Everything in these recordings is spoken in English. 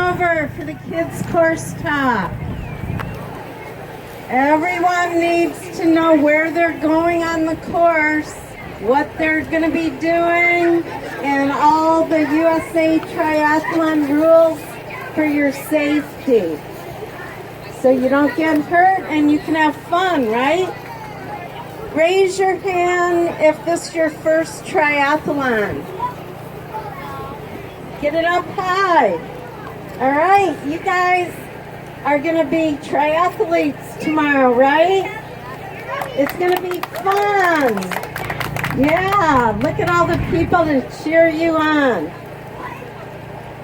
over for the kids' course talk. Everyone needs to know where they're going on the course, what they're going to be doing, and all the USA Triathlon rules for your safety. So you don't get hurt and you can have fun, right? Raise your hand if this is your first triathlon. Get it up high. All right, you guys are going to be triathletes tomorrow, right? It's going to be fun. Yeah, look at all the people to cheer you on.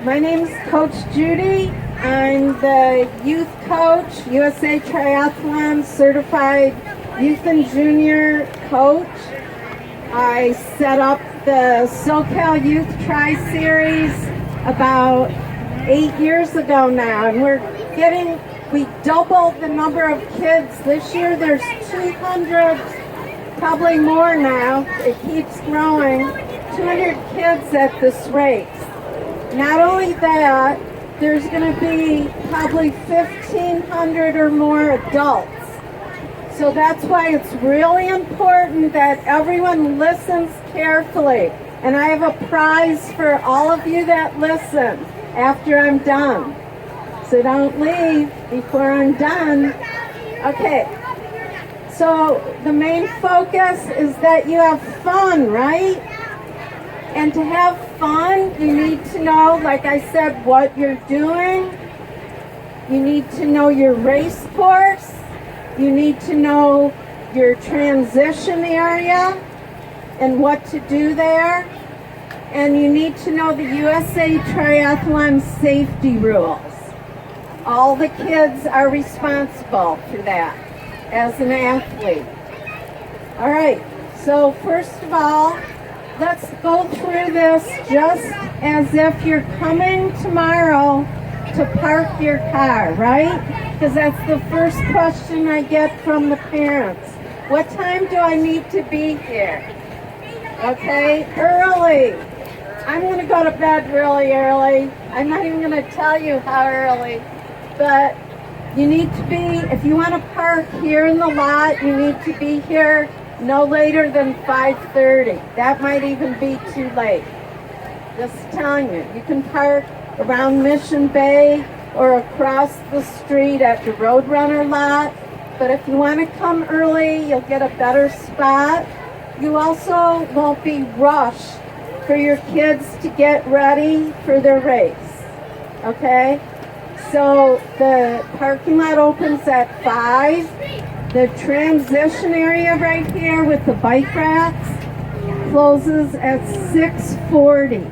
My name's Coach Judi. I'm the youth coach, USA Triathlon certified youth and junior coach. I set up the SoCal Youth Tri Series about 8 years ago now, and we doubled the number of kids. This year there's 200, probably more now. It keeps growing. 200 kids at this race. Not only that, there's going to be probably 1,500 or more adults. So that's why it's really important that everyone listens carefully. And I have a prize for all of you that listen after I'm done. So don't leave before I'm done. Okay. So the main focus is that you have fun, right? And to have fun, you need to know, like I said, what you're doing. You need to know your race course. You need to know your transition area and what to do there. And you need to know the USA Triathlon safety rules. All the kids are responsible for that as an athlete. All right, so first of all, let's go through this just as if you're coming tomorrow to park your car, right? Because that's the first question I get from the parents. What time do I need to be here? Okay, early. I'm going to go to bed really early. I'm not even going to tell you how early. But you need to be, if you want to park here in the lot, you need to be here no later than 5:30. That might even be too late. Just telling you. You can park around Mission Bay or across the street at the Roadrunner lot. But if you want to come early, you'll get a better spot. You also won't be rushed for your kids to get ready for their race. Okay? So the parking lot opens at 5. The transition area right here with the bike racks closes at 6:40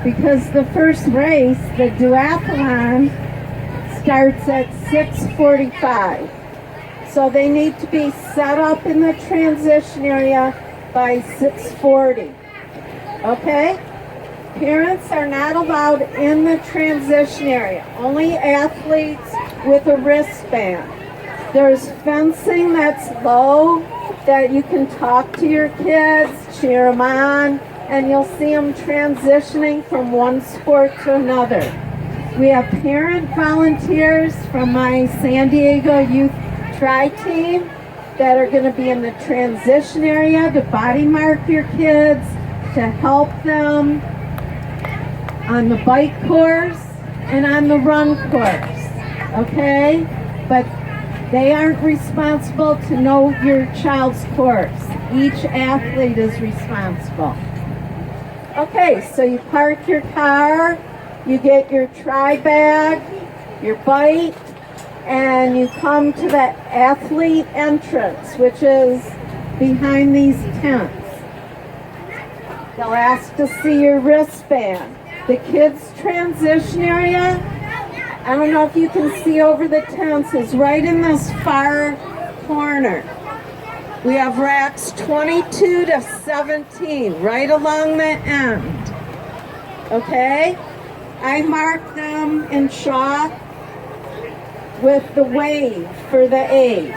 because the first race, the Duathlon, starts at 6:45. So they need to be set up in the transition area by 6:40. Okay? Parents are not allowed in the transition area. Only athletes with a wristband. There's fencing that's low that you can talk to your kids, cheer them on, and you'll see them transitioning from one sport to another. We have parent volunteers from my San Diego Youth Tri Team that are going to be in the transition area to body mark your kids, to help them on the bike course and on the run course, okay? But they aren't responsible to know your child's course. Each athlete is responsible. Okay, so you park your car, you get your tri bag, your bike, and you come to the athlete entrance, which is behind these tents. They'll ask to see your wristband. The kids' transition area, I don't know if you can see over the tents, is right in this far corner. We have racks 22 to 17 right along the end. Okay? I marked them in chalk with the wave for the age.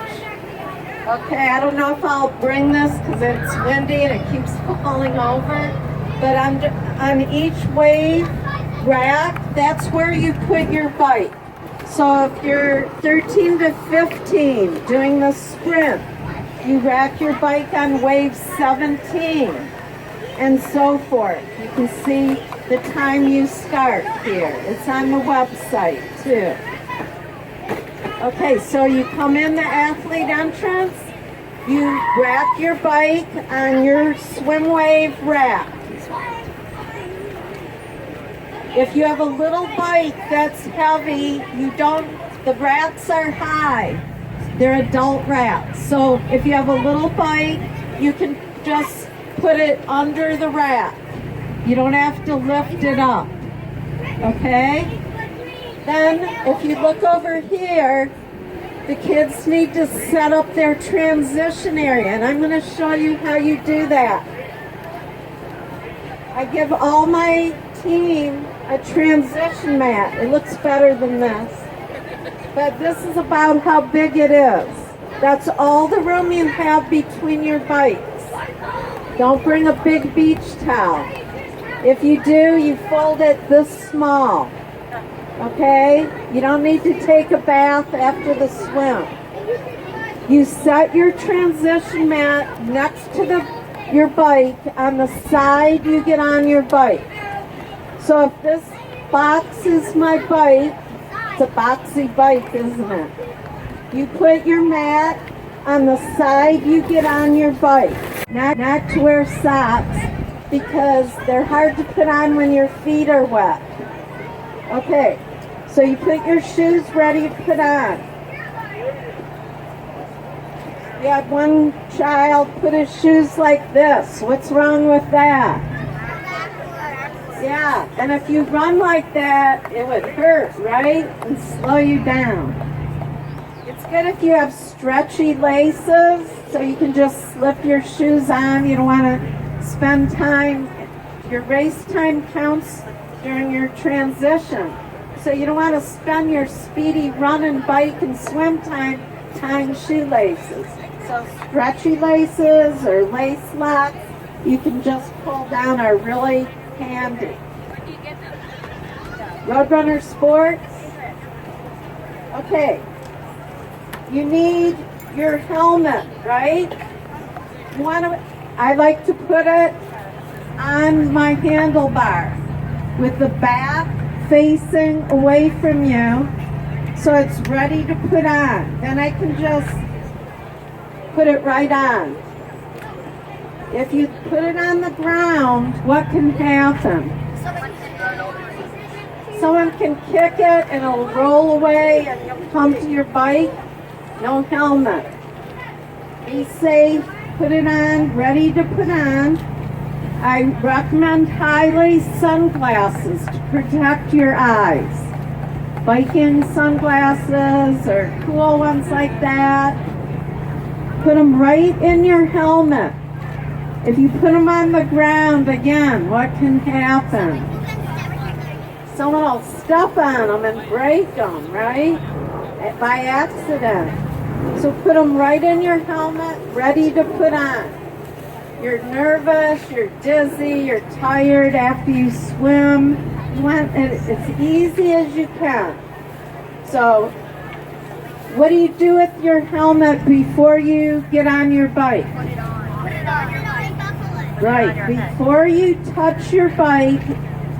Okay, I don't know if I'll bring this because it's windy and it keeps falling over. But on each wave, rack, that's where you put your bike. So if you're 13 to 15 doing the sprint, you rack your bike on wave 17 and so forth. You can see the time you start here. It's on the website too. Okay, so you come in the athlete entrance, you rack your bike on your swim wave rack. If you have a little bike that's heavy, the racks are high. They're adult racks. So if you have a little bike, you can just put it under the rack. You don't have to lift it up. Okay? Then if you look over here, the kids need to set up their transition area, and I'm going to show you how you do that. I give all my team a transition mat. It looks better than this, but this is about how big it is. That's all the room you have between your bikes. Don't bring a big beach towel. If you do, you fold it this small. Okay? You don't need to take a bath after the swim. You set your transition mat next to your bike on the side you get on your bike. So if this box is my bike, it's a boxy bike, isn't it? You put your mat on the side you get on your bike. Not to wear socks because they're hard to put on when your feet are wet. Okay, so you put your shoes ready to put on. You had one child put his shoes like this. What's wrong with that? Yeah, and if you run like that, it would hurt, right? And slow you down. It's good if you have stretchy laces, so you can just slip your shoes on. You don't want to spend time. Your race time counts during your transition. So you don't want to spend your speedy run and bike and swim time tying shoelaces. So stretchy laces or lace locks you can just pull down are really handy. Roadrunner Sports. Okay. You need your helmet, right? I like to put it on my handlebar with the back facing away from you so it's ready to put on. Then I can just put it right on. If you put it on the ground, what can happen? Someone can kick it and it'll roll away and you'll come to your bike. No helmet. Be safe, put it on, ready to put on. I recommend highly sunglasses to protect your eyes. Biking sunglasses or cool ones like that. Put them right in your helmet. If you put them on the ground, again, what can happen? Someone will step on them and break them, right? By accident. So put them right in your helmet, ready to put on. You're nervous, you're dizzy, you're tired after you swim. You want it as easy as you can. So, what do you do with your helmet before you get on your bike? Put it on your bike. Right, before you touch your bike,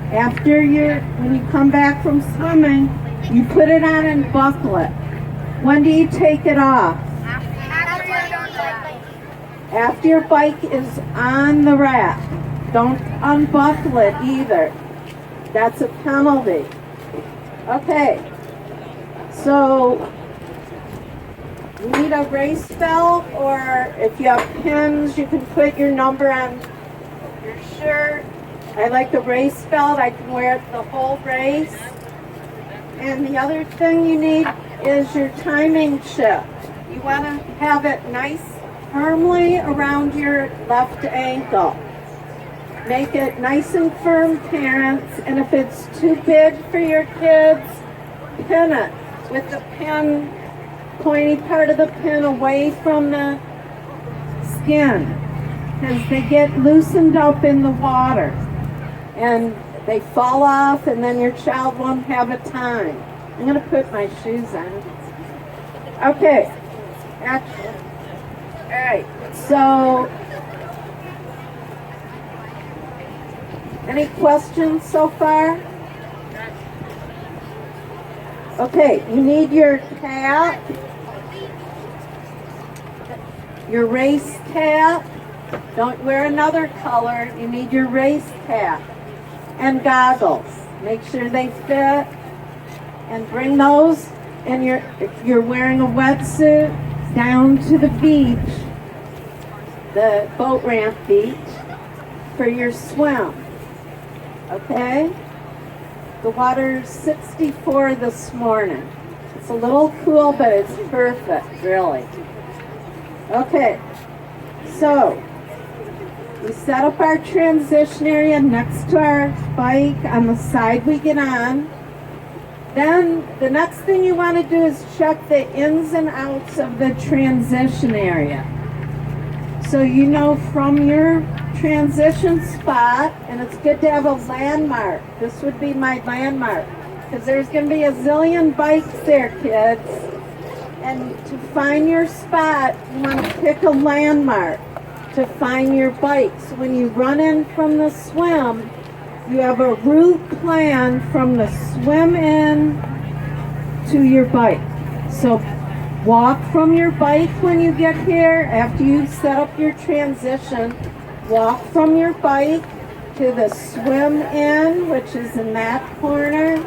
when you come back from swimming, you put it on and buckle it. When do you take it off? After your bike is on the rack. Don't unbuckle it either. That's a penalty. Okay, so you need a race belt, or if you have pins, you can put your number on your shirt. I like the race belt. I can wear it the whole race. And the other thing you need is your timing chip. You want to have it nice, firmly around your left ankle. Make it nice and firm, parents. And if it's too big for your kids, pin it with the pin, pointy part of the pin away from the skin, because they get loosened up in the water. And they fall off and then your child won't have a time. I'm going to put my shoes on. Okay. Action. All right. So, any questions so far? Okay, you need your cap, your race cap. Don't wear another color. You need your race cap and goggles. Make sure they fit, and bring those. And if you're wearing a wetsuit, down to the beach, the boat ramp beach, for your swim. Okay? The water's 64 this morning. It's a little cool, but it's perfect, really. Okay, so we set up our transition area next to our bike on the side we get on. Then the next thing you want to do is check the ins and outs of the transition area. So you know from your transition spot, and it's good to have a landmark. This would be my landmark, because there's going to be a zillion bikes there, kids. And to find your spot, you want to pick a landmark to find your bike. So when you run in from the swim, you have a route plan from the swim in to your bike. So walk from your bike when you get here. After you set up your transition, walk from your bike to the swim in, which is in that corner.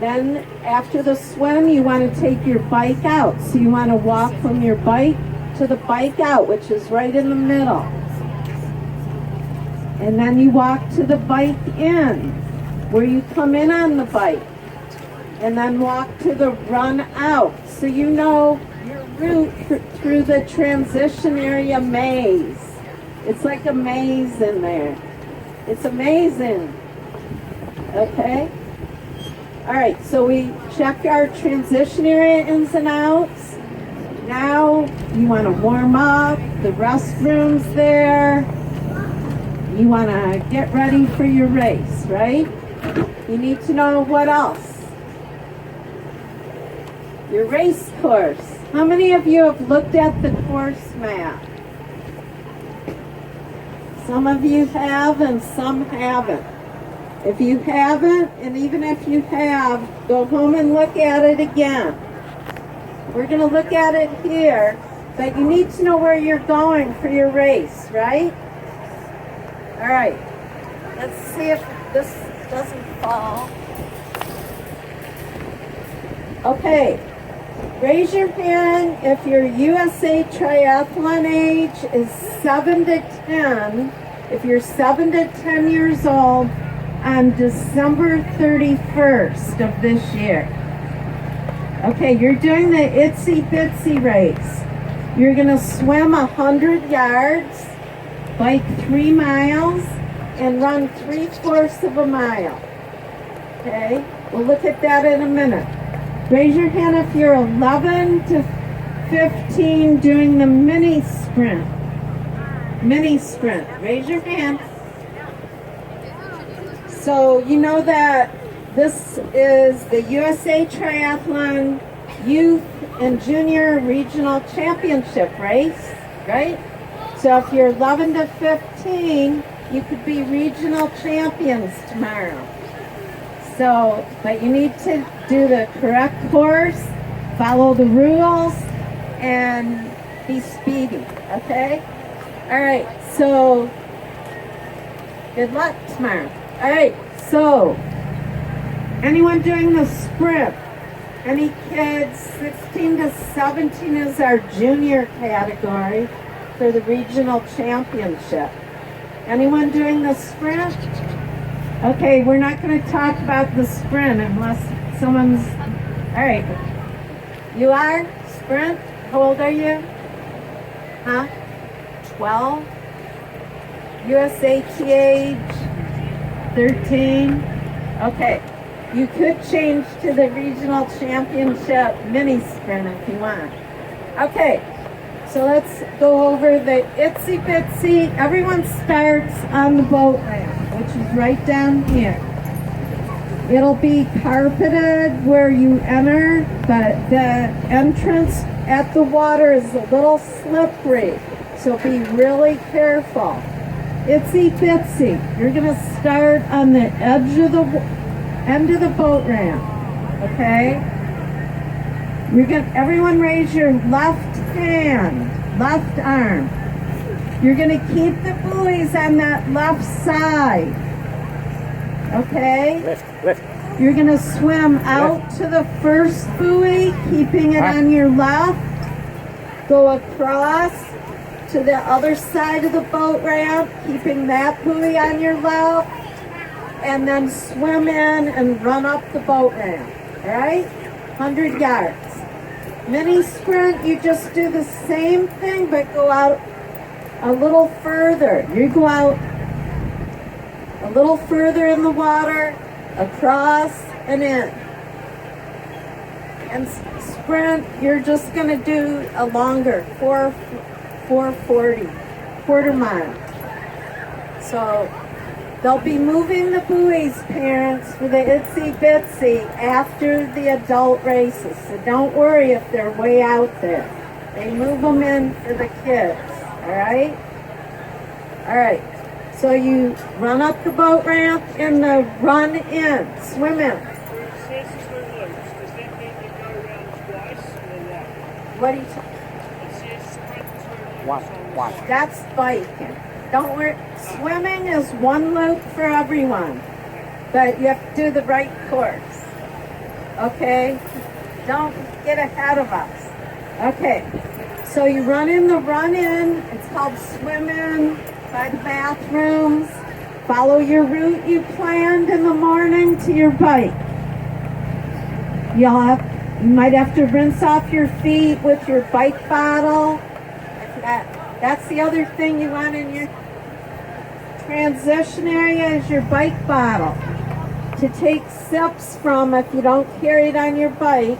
Then after the swim, you want to take your bike out. So you want to walk from your bike to the bike out, which is right in the middle. And then you walk to the bike in, where you come in on the bike. And then walk to the run out. So you know your route through the transition area maze. It's like a maze in there. It's amazing. Okay? All right, so we check our transition area ins and outs. Now you want to warm up. The restroom's there. You want to get ready for your race, right? You need to know what else. Your race course. How many of you have looked at the course map? Some of you have and some haven't. If you haven't, and even if you have, go home and look at it again. We're going to look at it here, but you need to know where you're going for your race, right? All right. Let's see if this doesn't fall. Okay. Raise your hand if your USA Triathlon age is 7 to 10. If you're 7 to 10 years old, on December 31st of this year. Okay, you're doing the itsy bitsy race. You're going to swim 100 yards, bike 3 miles, and run 3/4 of a mile. Okay, we'll look at that in a minute. Raise your hand if you're 11 to 15 doing the mini sprint. Mini sprint. Raise your hand. So you know that this is the USA Triathlon Youth and Junior Regional Championship race, right? So if you're 11 to 15, you could be regional champions tomorrow. So, but you need to do the correct course, follow the rules, and be speedy, okay? All right, so good luck tomorrow. All right, so anyone doing the sprint? Any kids 16 to 17 is our junior category for the regional championship. Anyone doing the sprint? Okay, we're not going to talk about the sprint unless someone's... All right, you are? Sprint? How old are you? Huh? 12? USAT age? 13? Okay. You could change to the regional championship mini sprint if you want. Okay. So So let's go over the itsy bitsy. Everyone starts on the boat ramp, which is right down here. It'll be carpeted where you enter, but the entrance at the water is a little slippery, so be really careful. Itsy bitsy. You're gonna start on the edge of the end of the boat ramp, okay? Everyone raise your left hand, left arm. You're gonna keep the buoys on that left side, okay? Lift. You're gonna swim out to the first buoy, keeping it on your left. Go across to the other side of the boat ramp, keeping that buoy on your left, and then swim in and run up the boat ramp, all right? 100 yards. Mini sprint, you just do the same thing, but go out a little further. You go out a little further in the water, across and in. And sprint, you're just going to do a longer 440, quarter mile. So they'll be moving the buoys, parents, for the itsy bitsy after the adult races. So don't worry if they're way out there. They move them in for the kids, all right? All right. So you run up the boat ramp and the run in, swim in. What do you One. That's biking. Don't worry. Swimming is one loop for everyone, but you have to do the right course. Okay? Don't get ahead of us. Okay. So you run in the run in. It's called swim in by the bathrooms. Follow your route you planned in the morning to your bike. You might have to rinse off your feet with your bike bottle. That's the other thing you want in your transition area is your bike bottle to take sips from if you don't carry it on your bike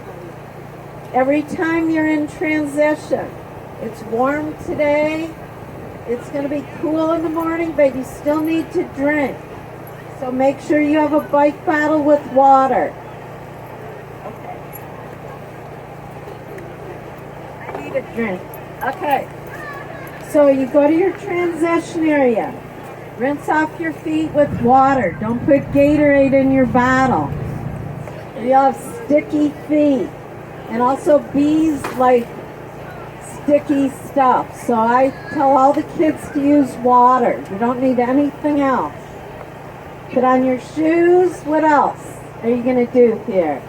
every time you're in transition. It's warm today. It's going to be cool in the morning, but you still need to drink. So make sure you have a bike bottle with water. Okay. I need a drink. Okay. So you go to your transition area. Rinse off your feet with water. Don't put Gatorade in your bottle. You have sticky feet. And also bees like sticky stuff. So I tell all the kids to use water. You don't need anything else. Put on your shoes. What else are you going to do here?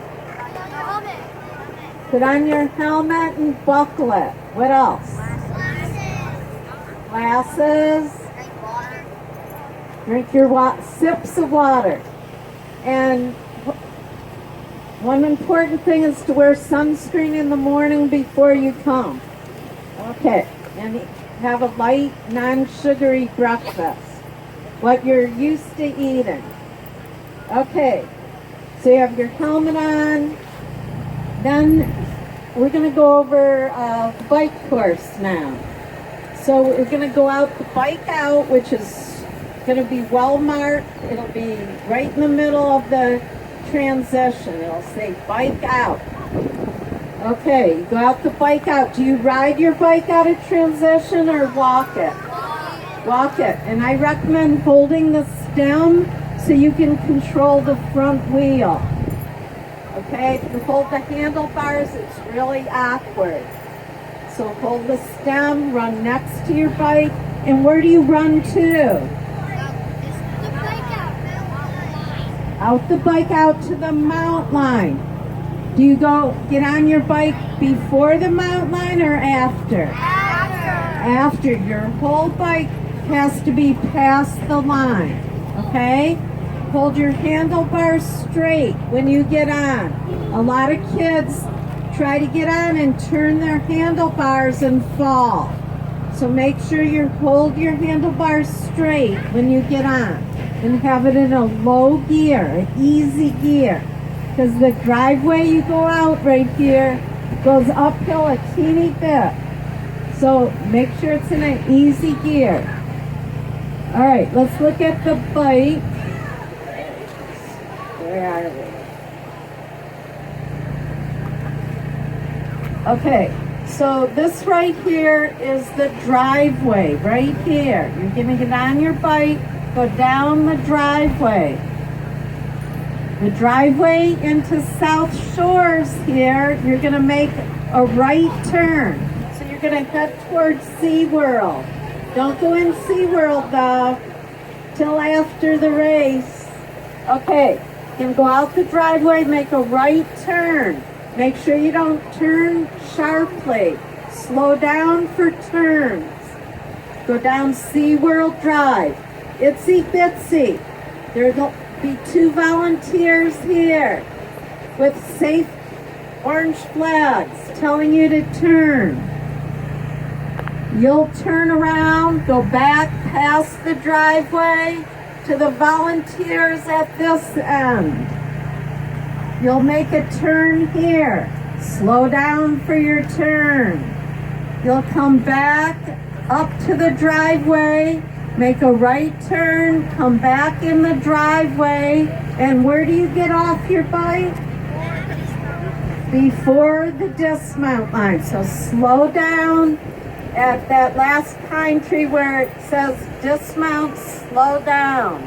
Put on your helmet and buckle it. What else? Glasses. Drink your sips of water. And one important thing is to wear sunscreen in the morning before you come. Okay. And have a light, non-sugary breakfast. What you're used to eating. Okay. So you have your helmet on. Then we're going to go over a bike course now. So we're going to go out the bike out, which is going to be well marked. It'll be right in the middle of the transition. It'll say bike out. Okay, you go out the bike out. Do you ride your bike out of transition or walk it? Walk it. And I recommend holding the stem so you can control the front wheel. Okay, if you hold the handlebars, it's really awkward. So hold the stem, run next to your bike, and where do you run to? Out the bike out to the mount line. Do you go get on your bike before the mount line or after? After. Your whole bike has to be past the line. Okay? Hold your handlebars straight when you get on. A lot of kids try to get on and turn their handlebars and fall. So make sure you hold your handlebars straight when you get on. And have it in a low gear, an easy gear. Because the driveway you go out right here goes uphill a teeny bit. So make sure it's in an easy gear. All right, let's look at the bike. Where are we? Okay, so this right here is the driveway, right here. You're gonna get on your bike, go down the driveway. The driveway into South Shores here, you're gonna make a right turn. So you're gonna head towards SeaWorld. Don't go in SeaWorld though, till after the race. Okay, you can go out the driveway, make a right turn. Make sure you don't turn sharply. Slow down for turns. Go down SeaWorld Drive. Itsy bitsy. There'll be 2 volunteers here with safe orange flags telling you to turn. You'll turn around, go back past the driveway to the volunteers at this end. You'll make a turn here. Slow down for your turn. You'll come back up to the driveway, make a right turn, come back in the driveway, and where do you get off your bike? Before the dismount line. So slow down at that last pine tree where it says dismount, slow down.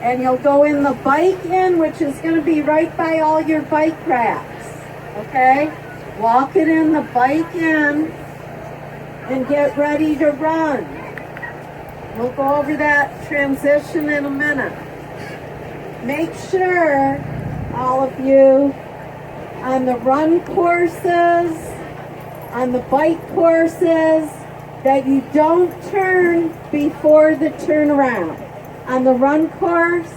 And you'll go in the bike in, which is going to be right by all your bike racks. Okay? Walk it in the bike in and get ready to run. We'll go over that transition in a minute. Make sure, all of you, on the run courses, on the bike courses, that you don't turn before the turnaround. On the run course,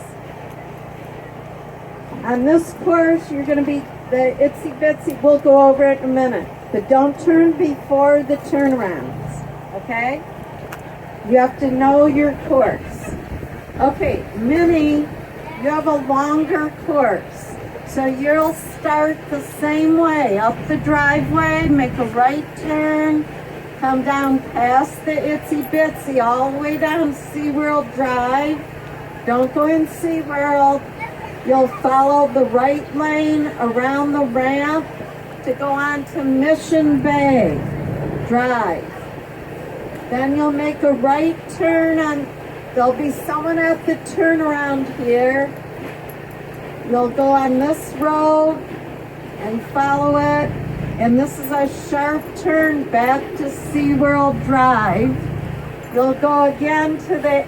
on this course, you're going to be the itsy bitsy. We'll go over it in a minute. But don't turn before the turnarounds, okay? You have to know your course. Okay, Minnie, you have a longer course. So you'll start the same way, up the driveway, make a right turn, come down past the itsy bitsy, all the way down SeaWorld Drive. Don't go in SeaWorld. You'll follow the right lane around the ramp to go on to Mission Bay Drive. Then you'll make a right turn on, there'll be someone at the turnaround here. You'll go on this road and follow it. And this is a sharp turn back to SeaWorld Drive. You'll go again to the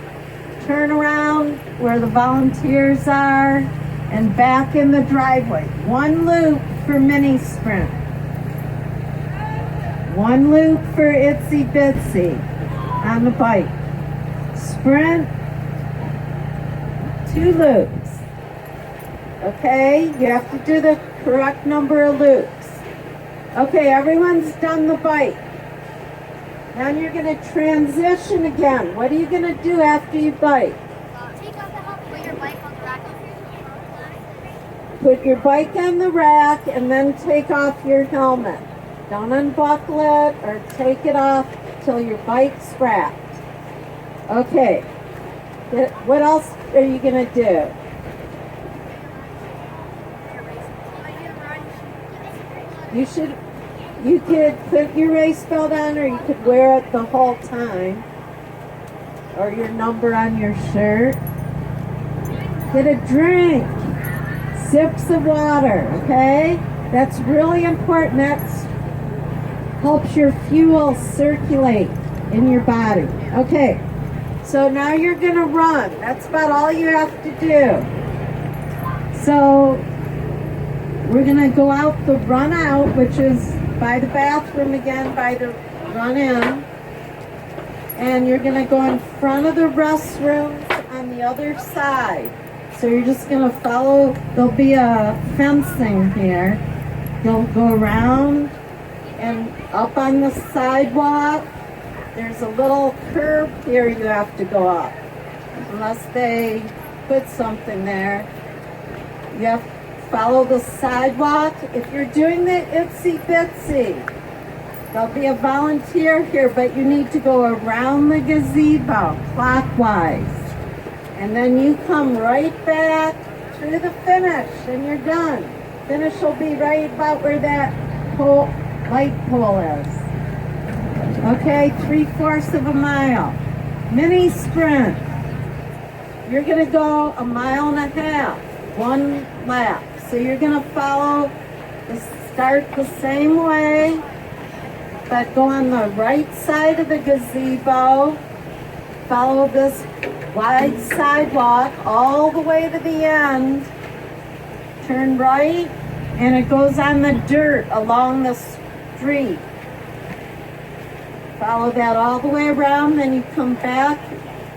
turnaround where the volunteers are and back in the driveway. 1 loop for mini sprint. 1 loop for itsy bitsy on the bike. Sprint, 2 loops. Okay, you have to do the correct number of loops. Okay, everyone's done the bike. Now you're going to transition again. What are you going to do after you bike? Take off the helmet, put your bike on the rack. Put your bike on the rack and then take off your helmet. Don't unbuckle it or take it off till your bike's wrapped. Okay, what else are you going to do? You could put your race belt on, or you could wear it the whole time, or your number on your shirt. Get a drink, sips of water, okay? That's really important. That helps your fuel circulate in your body. Okay, so now you're gonna run. That's about all you have to do. So we're gonna go out the run out, which is by the bathroom again, by the run in. And you're gonna go in front of the restrooms on the other side. So you're just gonna follow, there'll be a fencing here. You'll go around and up on the sidewalk. There's a little curb here you have to go up. Unless they put something there. You have to follow the sidewalk. If you're doing the itsy bitsy, There'll be a volunteer here, but you need to go around the gazebo clockwise. And then you come right back through the finish and you're done. Finish will be right about where that light pole is. Okay, 3/4 of a mile. Mini sprint. You're going to go 1.5 miles, 1 lap. So you're going to follow start the same way, but go on the right side of the gazebo. Follow this wide sidewalk all the way to the end. Turn right, and it goes on the dirt along the street. Follow that all the way around, then you come back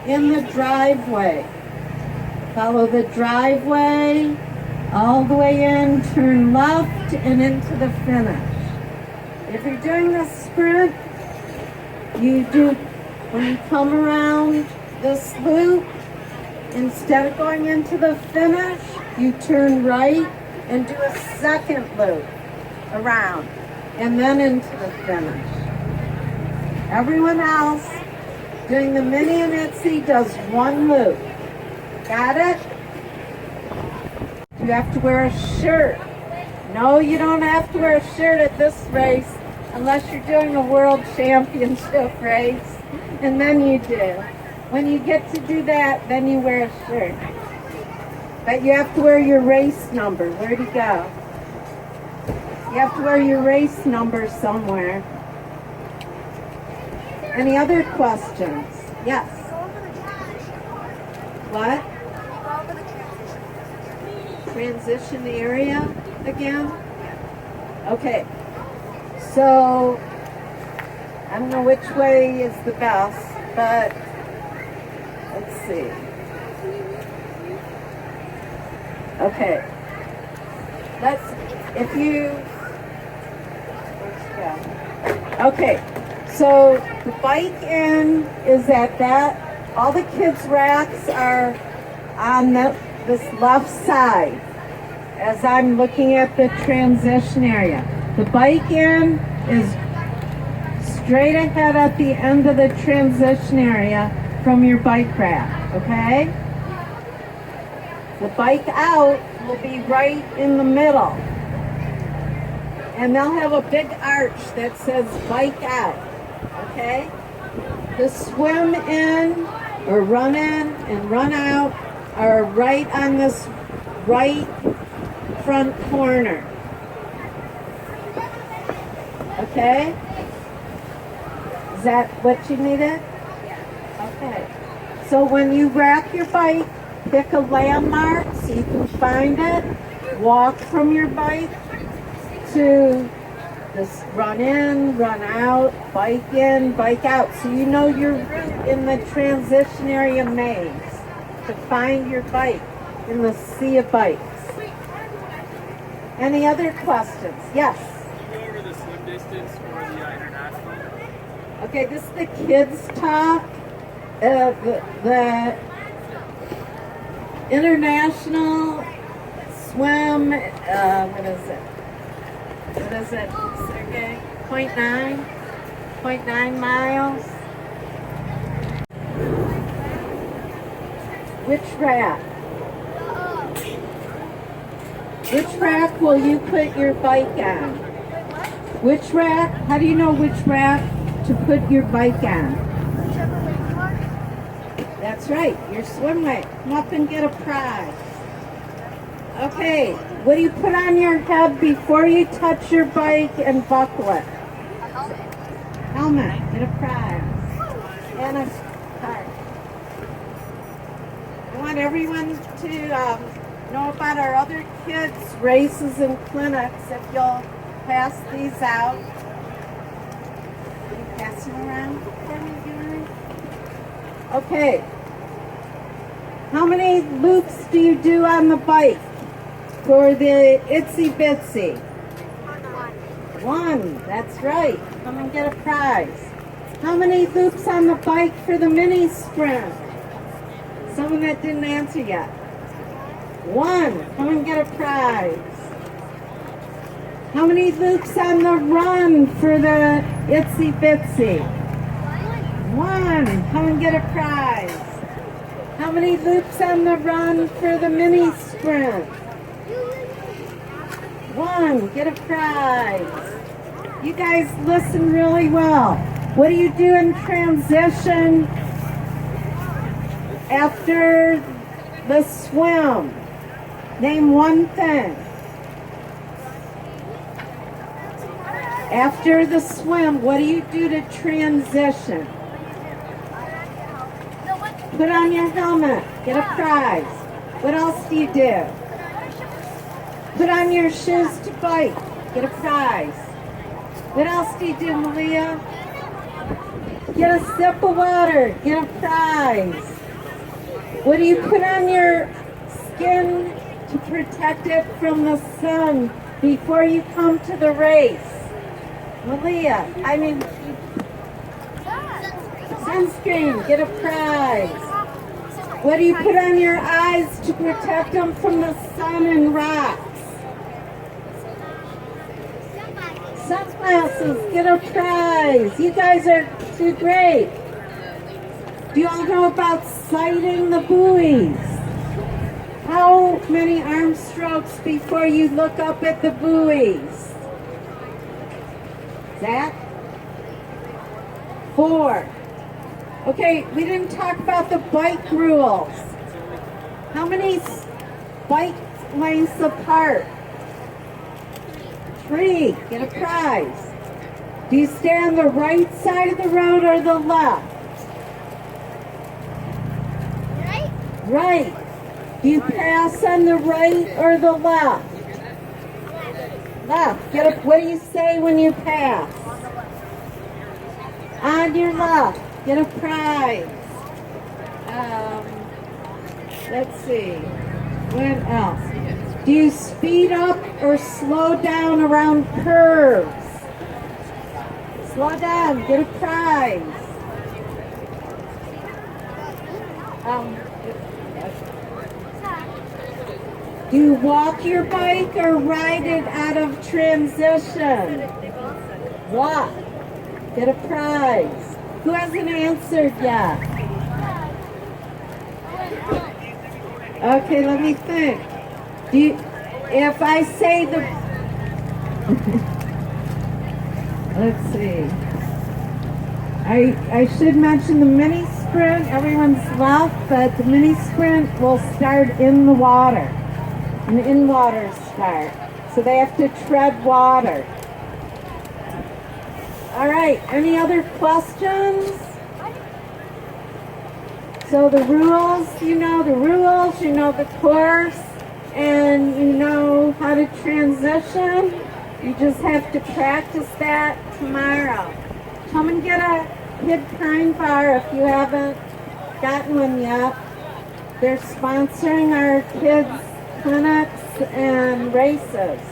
in the driveway. Follow the driveway all the way in, turn left and into the finish. If you're doing the sprint, you do, when you come around this loop, instead of going into the finish, you turn right and do a second loop around and then into the finish. Everyone else doing the mini and itsy does 1 loop. Got it? You have to wear a shirt. No, you don't have to wear a shirt at this race unless you're doing a world championship race, and then you do. When you get to do that, then you wear a shirt. But you have to wear your race number. Where'd he go? You have to wear your race number somewhere. Any other questions? Yes. What? Transition area again? Okay. So, I don't know which way is the best, but let's see. Okay. Where'd you go? Okay. So the bike in is at that, all the kids' racks are on this left side as I'm looking at the transition area. The bike in is straight ahead at the end of the transition area from your bike rack, okay? The bike out will be right in the middle. And they'll have a big arch that says bike out. Okay? The swim in or run in and run out are right on this right front corner. Okay? Is that what you needed? Okay. So when you rack your bike, pick a landmark so you can find it. Walk from your bike to this run in, run out, bike in, bike out. So you know your route in the transition area maze to find your bike in the sea of bikes. Any other questions? Yes? Can you go over the swim distance for the international? Okay, this is the kids' talk. The international swim, what is it? What is it, Sergey? 0.9 miles. Which rack? Which rack will you put your bike on? Which rack? How do you know which rack to put your bike on? That's right, your swim rack. Come up and get a prize. Okay, what do you put on your head before you touch your bike and buckle it? Helmet. Get a prize. And a card. I want everyone to know about our other kids' races and clinics. If you'll pass these out. Can you pass them around for me, Gary? Okay. How many loops do you do on the bike for the itsy bitsy? 1. That's right. Come and get a prize. How many loops on the bike for the mini sprint? Someone that didn't answer yet. 1. Come and get a prize. How many loops on the run for the itsy bitsy? One. Come and get a prize. How many loops on the run for the mini sprint? One. Get a prize. You guys listen really well. What do you do in transition after the swim? Name one thing. After the swim, what do you do to transition? Put on your helmet, get a prize. What else do you do? Put on your shoes to bike, get a prize. What else do you do, Malia? Get a sip of water, get a prize. What do you put on your skin to protect it from the sun before you come to the race? Malia, sunscreen, get a prize. What do you put on your eyes to protect them from the sun and rocks? Sunglasses, get a prize. You guys are too great. Do you all know about sighting the buoys? How many arm strokes before you look up at the buoys? Zach? 4. Okay, we didn't talk about the bike rules. How many bike lengths apart? 3. Get a prize. Do you stay on the right side of the road or the left? Right? Right. Do you pass on the right or the left? Left. Get a, what do you say when you pass? On your left. Get a prize. Let's see. What else? Do you speed up or slow down around curves? Slow down. Get a prize. Do you walk your bike or ride it out of transition? Walk. Get a prize. Who hasn't answered yet? Okay, let me think. Do you, if I say the... Let's see. I should mention the mini sprint. Everyone's left, but the mini sprint will start in the water. An in-water start. So they have to tread water. All right, any other questions? So the rules, you know the rules, you know the course, and you know how to transition. You just have to practice that tomorrow. Come and get a Kid Kind bar if you haven't gotten one yet. They're sponsoring our kids' clinics and races.